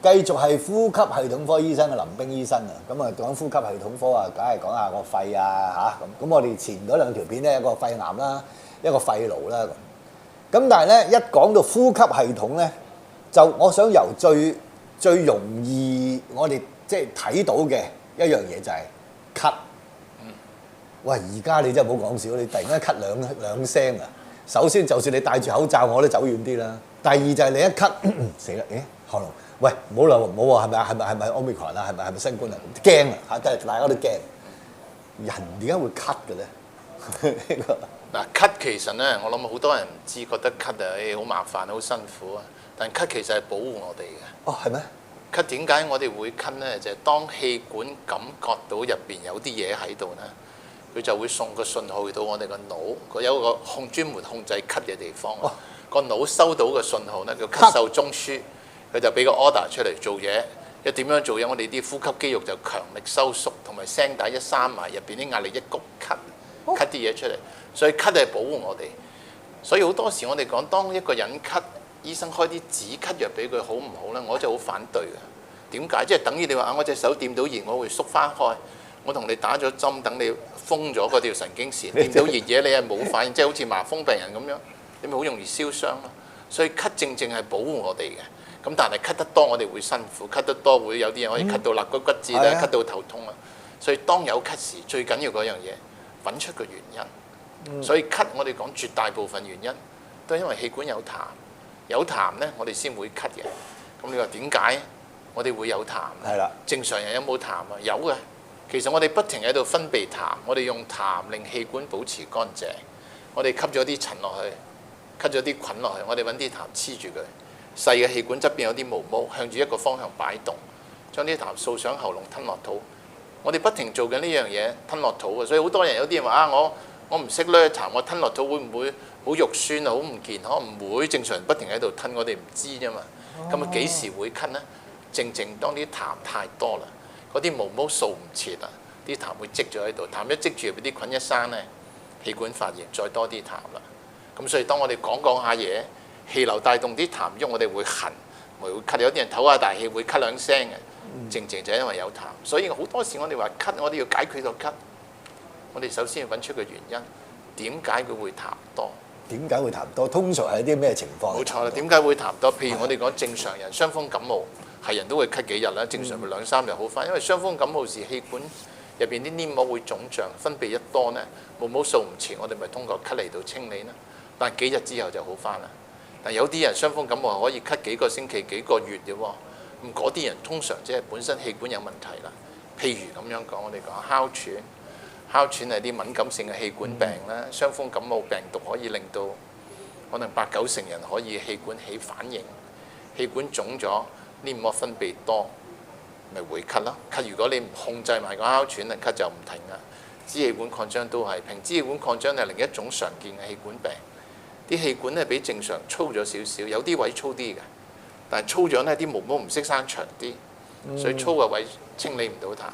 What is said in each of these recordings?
繼續係呼吸系統科醫生嘅林冰醫生啊，咁啊講呼吸系統科啊，梗係講下個肺啊嚇咁。我哋前嗰兩條片咧，一個肺癌啦，一個肺癆啦咁。咁但係咧，一講到呼吸系統咧，就我想由最容易我哋即係睇到嘅一樣嘢就係咳。喂，而家你真係唔好講笑，你突然間咳兩聲啊！首先，就算你戴住口罩，我都走遠啲啦。第二就係你一咳，死啦！喉嚨，喂，唔好啦，唔好喎，係咪 Omicron 啊？係咪新冠啊？驚啊！嚇，真係大家都驚。人點解會咳嘅咧？嗱，咳其實咧，我諗好多人唔知，覺得咳啊，好麻煩，好辛苦啊。但咳其實係保護我哋嘅。哦，係咩？咳點解我哋會咳咧？就係當氣管感覺到入邊有啲嘢喺度咧。佢就會送個信號到我哋個腦，佢有個專門控制咳嘅地方。個腦收到個信號咧，叫咳嗽中樞，佢就俾個 order 出嚟做嘢。一點樣做嘢？我哋啲呼吸肌肉就強力收縮，同埋聲帶一閂埋，入邊啲壓力一谷咳啲嘢出嚟。所以咳係保護我哋。所以好多時我哋講，當一個人咳，醫生開啲止咳藥俾佢好唔好咧？我就好反對嘅。點解？即係等於你話我隻手掂到熱，我會縮翻開。我同你打咗針，等你封咗嗰條神經線，掂到熱嘢你係冇反應，即係好似麻風病人咁樣，你咪好容易燒傷咯。所以咳正係保護我哋嘅。咁但係咳得多，我哋會辛苦，咳得多會有啲人可以咳到肋骨骨折咧，咳到頭痛啊。所以當有咳時，最緊要嗰樣嘢揾出個原因。所以咳我哋講絕大部分原因都係因為氣管有痰，有痰咧我哋先會咳嘅。咁你話點解我哋會有痰？係啦，正常人有冇痰啊？有嘅。其實我哋不停喺度分泌痰，我哋用痰令氣管保持乾淨。我哋吸咗啲塵落去，吸咗啲菌落去，我哋揾啲痰黐住佢。細嘅氣管側邊有啲毛毛，向住一個方向擺動，將啲痰掃上喉嚨吞落肚。我哋不停做緊呢樣嘢，吞落肚嘅。所以好多人有啲人話啊，我唔識掠痰，我吞落肚會唔會好肉酸啊？好唔健康？唔會，正常人不停喺度吞，我哋唔知啫嘛。咁啊幾時會咳呢？正當啲痰太多啦。嗰啲毛毛掃唔切啊！啲痰會積咗喺度，痰一積住，俾啲菌一生咧，氣管發炎，再多啲痰啦。咁所以當我哋講下嘢，氣流帶動啲痰喐，我哋會痕，會咳。有啲人唞下大氣會咳兩聲嘅，正就係因為有痰。所以好多時我哋話咳，我哋要解決個咳，我哋首先要揾出個原因，點解佢會痰多？點解會痰多？通常係啲咩情況？冇錯啦，點解會痰多？譬如我哋講正常人傷風感冒。係人都會咳幾日啦，正常咪2-3日好翻。因為傷風感冒時氣管入邊啲黏膜會腫脹，分泌一多呢，毛毛掃唔切，我哋咪通過咳嚟到清理啦。但幾日之後就好翻啦。但有啲人傷風感冒可以咳幾個星期、幾個月嘅喎，咁嗰啲人通常即係本身氣管有問題啦。譬如咁樣講，我哋講哮喘係啲敏感性嘅氣管病啦。傷風感冒病毒可以令到可能8-9成人可以氣管起反應，氣管腫咗。黏膜分泌多，咪會咳咯。咳如果你唔控制埋個哮喘啊，咳就唔停啊。支氣管擴張都係，支氣管擴張係另一種常見嘅氣管病。啲氣管咧比正常粗咗少少，有啲位粗啲嘅，但係粗咗呢啲毛毛唔識生長啲，所以粗嘅位清理唔到痰，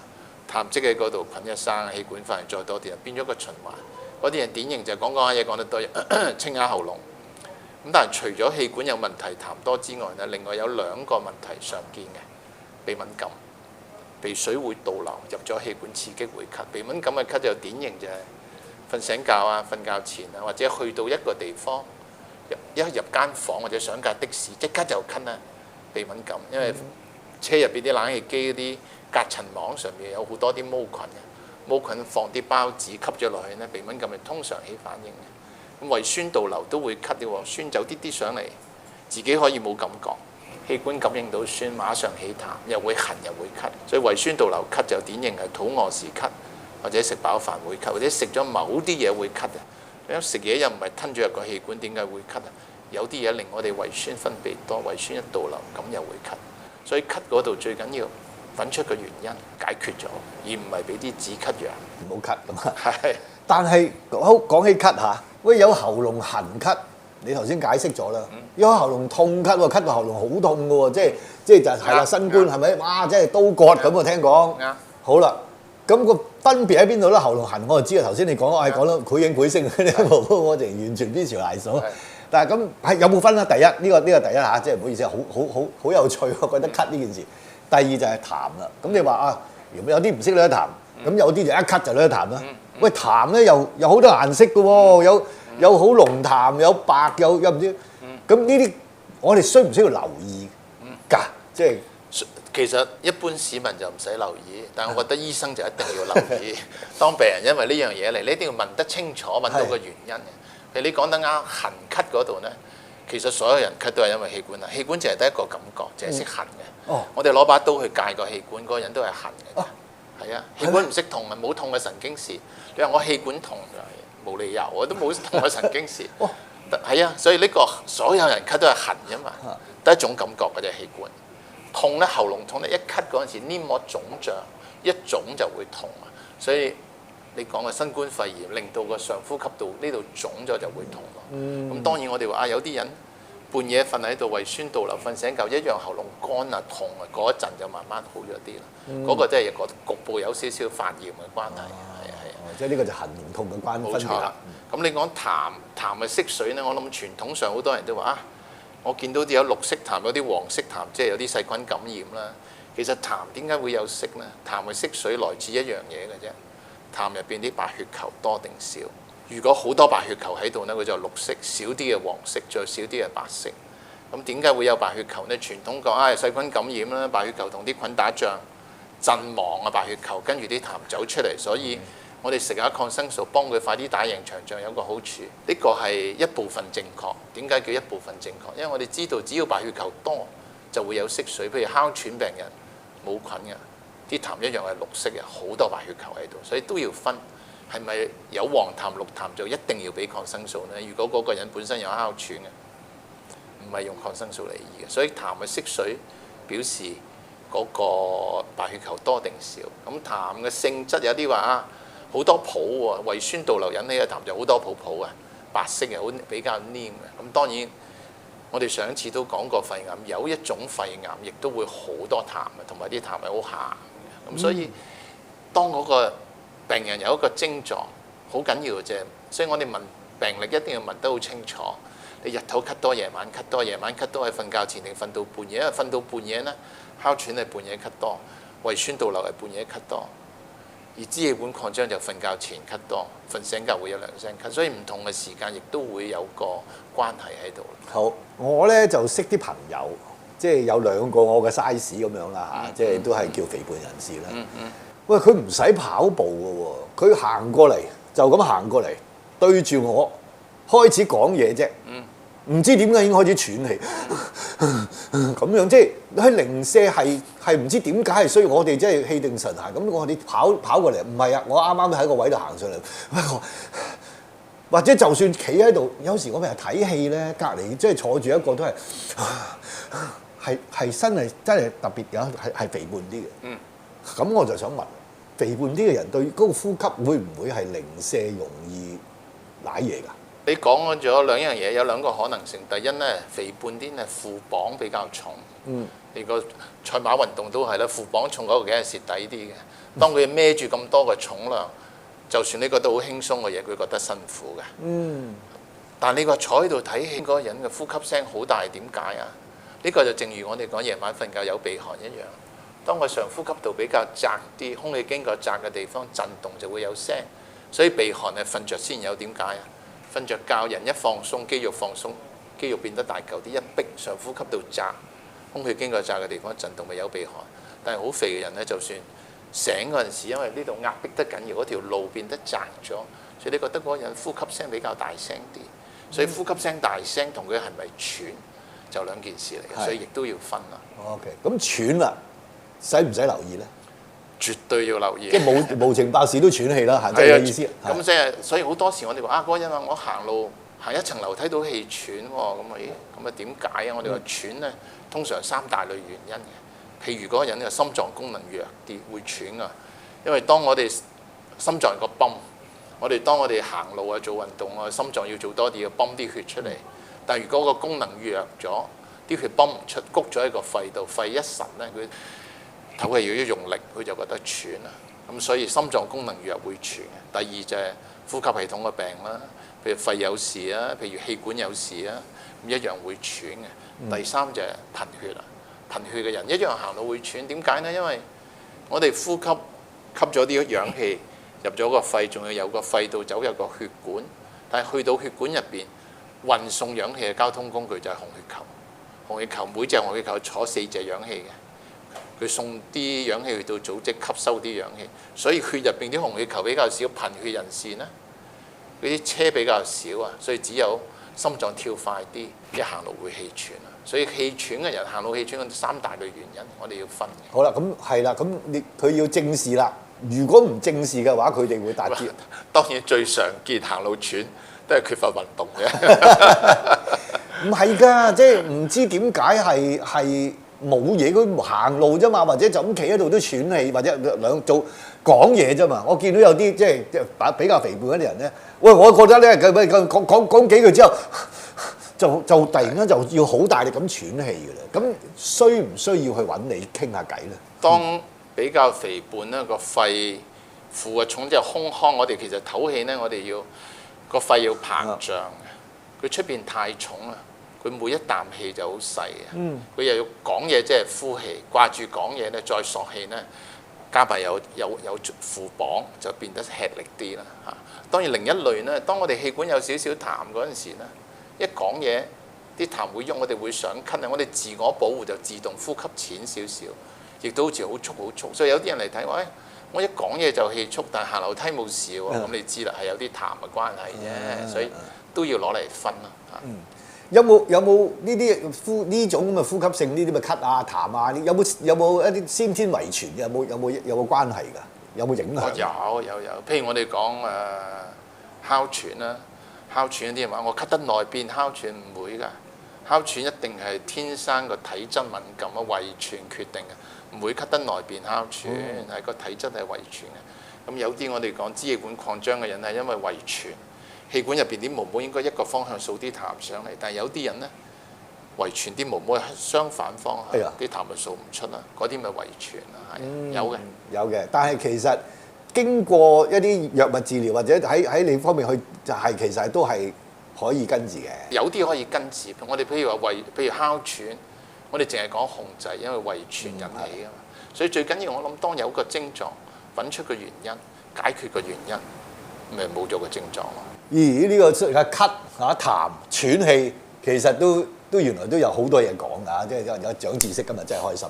痰積喺嗰度，菌一生，氣管發炎再多啲人變咗個循環。嗰啲人典型就講下嘢講得多，清下喉嚨。咁但係除咗氣管有問題痰多之外咧，另外有2個問題常見嘅，鼻敏感，鼻水會倒流入咗氣管，刺激會咳。鼻敏感嘅咳就典型就係瞓醒覺啊、瞓覺前啊，或者去到一個地方，一入間房或者上架的士，即刻就咳啦。鼻敏感，因為車入邊啲冷氣機嗰啲隔塵網上面有好多啲毛菌嘅，毛菌放啲孢子吸咗落去咧，鼻敏感咪通常起反應嘅。咁胃酸倒流都會咳嘅喎，酸走啲上嚟，自己可以冇感覺，氣管感應到酸，馬上起痰，又會痕又會咳，所以胃酸倒流咳就典型係肚餓時咳，或者食飽飯會咳，或者食咗某啲嘢會咳啊。咁食嘢又唔係吞咗入個氣管，點解會咳啊？有啲嘢令我哋胃酸分泌多，胃酸一倒流咁又會咳，所以咳嗰度最緊要揾出個原因，解決咗，而唔係俾啲止咳藥。唔好咳咁啊！係，但係講起咳嚇。喂，有喉嚨痕咳，你頭先解釋咗啦。有喉嚨痛咳喎，咳到喉嚨好痛嘅喎，即係就係啦，新冠係咪？哇，即係刀割咁啊！聽講。好啦，咁個分別喺邊度咧？喉嚨痕我就知啊。頭先你講係講到繪影繪聲嗰啲，我就完全邊條嚟數。但係咁係有冇分啦？第一呢個第一嚇，即係唔好意思，好有趣，我覺得咳呢件事。第二就係痰啦。咁你話啊，如果有啲唔識攞痰，咁有啲就一咳就攞痰啦。喂，痰咧有好多顏色嘅喎，有好濃痰，有白，有唔知。咁呢啲我哋需唔需要留意㗎？即係其實一般市民就唔使留意，但係我覺得醫生就一定要留意。當病人因為呢樣嘢嚟，你一定要問得清楚，揾到個原因嘅。譬如你講得啱，痕咳嗰度咧，其實所有人咳都係因為氣管啊，氣管淨係得一個感覺，淨係識痕嘅。我哋攞把刀去戒個氣管，嗰個人都係痕嘅。係啊，氣管唔識痛啊，冇痛嘅神經線。你話我氣管痛就冇理由，我都冇痛嘅神經線。係啊，所以呢個所有人咳都係痕㗎嘛，得一種感覺嘅啫，氣管痛咧，喉嚨痛咧，一咳嗰陣時黏膜腫脹，一腫就會痛啊。所以你講嘅新冠肺炎令到個上呼吸道呢度腫咗就會痛咯。咁當然我哋話有啲人半夜瞓喺度胃酸倒流，瞓醒覺一樣喉嚨乾啊痛啊，嗰一陣就慢慢好咗啲啦。嗰個真係一個局部有少少發炎嘅關係，係啊。即係呢個就痕同痛嘅關分別啦。咁你講痰嘅色水咧，我諗傳統上好多人都話啊，我見到啲有綠色痰，有啲黃色痰，即係有啲細菌感染啦。其實痰點解會有色咧？痰嘅色水來自一樣嘢嘅啫，痰入邊啲白血球多定少？如果好多白血球喺度咧，佢就綠色；少啲嘅黃色，再少啲嘅白色。咁點解會有白血球咧？傳統講啊，細菌感染啦，白血球同啲菌打仗，陣亡啊白血球，跟住啲痰走出嚟，所以我哋食下抗生素幫佢快啲打贏場仗，有個好處。呢個係一部分正確。點解叫一部分正確？因為我哋知道只要白血球多就會有色水，譬如哮喘病人冇菌嘅，啲痰一樣係綠色嘅，好多白血球喺度，所以都要分。係咪有黃痰綠痰就一定要俾抗生素呢？如果嗰個人本身有哮喘嘅，唔係用抗生素嚟醫嘅。所以痰嘅色水表示嗰個白血球多定少。咁痰嘅性質有啲話啊，好多泡喎，胃酸倒流引起嘅痰就好多泡泡啊，白色嘅，好比較黏嘅。咁當然我哋上一次都講過肺癌，有一種肺癌亦都會好多痰嘅，同埋啲痰係好鹹嘅。咁所以當嗰個病人有一個症狀好緊要嘅啫，所以我哋問病歷一定要問得好清楚。你日頭咳多，夜晚咳多，夜晚咳多係瞓覺前定瞓到半夜？因為瞓到半夜呢，哮喘係半夜咳多，胃酸倒流係半夜咳多，而支氣管擴張就瞓覺前咳多，瞓醒覺會有兩聲咳，所以唔同嘅時間亦都會有個關係喺度。好，我咧就識啲朋友，即係有兩個我嘅 size 咁樣啦嚇，即係都係叫肥胖人士啦。喂，佢唔使跑步嘅喎，佢行過嚟就咁行過嚟，對住我開始講嘢啫。唔知點解已經開始喘氣，咁樣即係喺零舍係唔知點解係需要我哋即係氣定神閒咁。我話你跑過嚟，唔係啊，我啱啱喺個位度行上嚟。或者就算企喺度，有時我咪睇戲咧，隔離即係坐住一個都係真係特別嘅，係肥胖啲嘅。咁我就想問，肥胖啲嘅人對嗰個呼吸會唔會係零舍容易舐嘢㗎？你講咗兩樣嘢，有兩個可能性。第一咧，肥胖啲咧，負磅比較重。你個賽馬運動都係啦，負磅重嗰個梗係蝕底啲嘅。當佢孭住咁多嘅重量，就算你覺得好輕鬆嘅嘢，佢覺得辛苦嘅。但你個坐喺度睇戲嗰個人嘅呼吸聲好大，點解啊？呢個就正如我哋講夜晚瞓覺有鼻鼾一樣。當個上呼吸道比較窄啲，空氣經過窄嘅地方震動就會有聲，所以鼻鼾係瞓着先有。點解啊？瞓着覺人一放鬆，肌肉放鬆，肌肉變得大嚿啲，一逼上呼吸道窄，空氣經過窄嘅地方震動咪有鼻鼾。但係好肥嘅人咧，就算醒嗰陣時，因為呢度壓迫得緊要，嗰條路變得窄咗，所以你覺得嗰個人呼吸聲比較大聲啲。所以呼吸聲大聲同佢係咪喘就兩件事嚟嘅，所以亦都要分啦。OK， 咁喘啦，使唔使留意咧？絕對要留意，即係無情百事都喘氣啦，係即係意思。咁即係，所以好多時我哋話啊，嗰個人話我行路行一層樓梯到氣喘喎，咁啊點解啊？我哋話喘咧，通常三大類原因嘅。譬如嗰個人嘅心臟功能弱啲，會喘啊。因為當我哋心臟個泵，當我哋行路啊做運動啊，心臟要做多啲嘅泵啲血出嚟。但係如果個功能弱咗，啲血泵唔出，谷咗喺個肺度，肺一實咧佢。唞氣要用力，佢就覺得喘啦。咁所以心臟功能弱會喘嘅。第二就係呼吸系統嘅病啦，譬如肺有事啊，譬如氣管有事啊，咁一樣會喘嘅。第三就係貧血啦，貧血嘅人一樣行路會喘，點解呢？因為我哋呼吸吸咗啲氧氣入咗個肺，仲要由個肺道走入個血管，但係去到血管入邊運送氧氣嘅交通工具就係紅血球。紅血球每隻紅血球坐4隻氧氣嘅，佢送啲氧氣去到組織吸收啲氧氣，所以血入邊啲紅血球比較少，貧血人士呢，嗰啲車比較少啊，所以只有心臟跳快啲，一行路會氣喘啊。所以氣喘嘅人行路氣喘嘅3大嘅原因，我哋要分嘅。好啦，咁係啦，咁佢要正視啦。如果唔正視嘅話，佢哋會達至。當然最常見行路喘都係缺乏運動嘅。唔係㗎，即係唔知點解係冇嘢，佢行路啫嘛，或者就咁企喺度都喘氣，或者做講嘢啫嘛。我見到有啲即係比較肥胖嗰啲人咧，喂，我覺得咧講幾句之後，就突然間就要好大力咁喘氣㗎啦。咁需唔需要去揾你傾下偈咧？當比較肥胖咧，個肺負嘅重之後胸腔，我哋其實唞氣咧，我哋要個肺要膨脹嘅，佢出邊太重啦。佢每一啖氣就好細嘅，佢又要講嘢，即係呼氣，掛住講嘢咧，再索氣咧，加埋有負磅，就變得吃力啲啦嚇。當然另一類咧，當我哋氣管有少少痰嗰陣時咧，一講嘢啲痰會喐，我哋會想咳啊，我哋自我保護就自動呼吸淺少少，亦都好似好促，所以有啲人嚟睇話，我一講嘢就氣促，但行樓梯冇事喎，咁你知啦，係有啲痰嘅關係啫，所以都要攞嚟分啦嚇。有冇呢啲呢種咁嘅呼吸性呢啲嘅咳啊痰啊？有冇一啲先天遺傳嘅？有冇關係㗎？有冇影響？有，譬如我哋講哮喘啦，哮喘啲人話我咳得耐變哮喘，唔會㗎。哮喘一定係天生個體質敏感啊，遺傳決定嘅，唔會咳得耐變哮喘，係個體質係遺傳嘅。咁有啲我哋講支氣管擴張嘅人係因為遺傳。氣管入邊啲毛毛應該一個方向掃啲痰上嚟，但係有啲人咧遺傳啲毛毛係相反方向，啲痰咪掃唔出啦，嗰啲咪遺傳啦，係有嘅。但係其實經過一啲藥物治療或者喺你方面去就係其實都係可以根治嘅。有啲可以根治，我哋譬如話譬如哮喘，我哋淨係講控制，因為遺傳引起啊嘛。所以最緊要我諗，當有個症狀揾出個原因，解決個原因，咪冇咗個症狀咯。咦？呢個咳嚇痰喘氣，其實都原來都有好多嘢講㗎，即係有長知識，今日真係開心。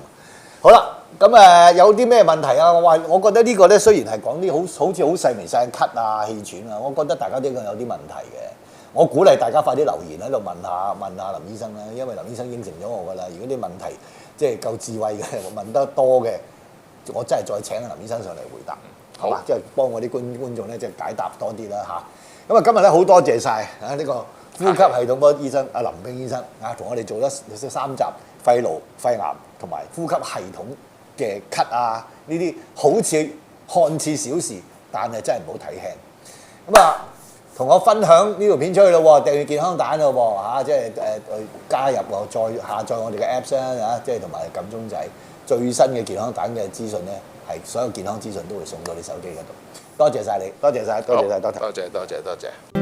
好啦，咁有啲咩問題啊？我覺得呢個咧雖然係講啲好似好細微細嘅咳啊氣喘啊，我覺得大家都有啲問題嘅。我鼓勵大家快啲留言喺度問下林醫生啦，因為林醫生應承咗我㗎啦。如果啲問題即係夠智慧嘅，問得多嘅，我真係再請林醫生上嚟回答，好嘛？即係幫我啲觀眾咧，即係解答多啲啦嚇。咁啊，今日咧好多謝晒啊呢個呼吸系統科醫生阿林彬醫生啊，同我哋做咗3集肺癆、肺癌同埋呼吸系統嘅咳啊，呢啲好似看似小事，但係真係唔好睇輕。咁啊，同我分享呢條片出去咯喎，訂閱健康蛋咯喎嚇，即係加入喎，再下載我哋嘅 Apps 啦嚇，即係同埋撳鐘仔，最新嘅健康蛋嘅資訊咧，係所有健康資訊都會送到你手機嗰度。多謝晒你，多謝晒，多謝。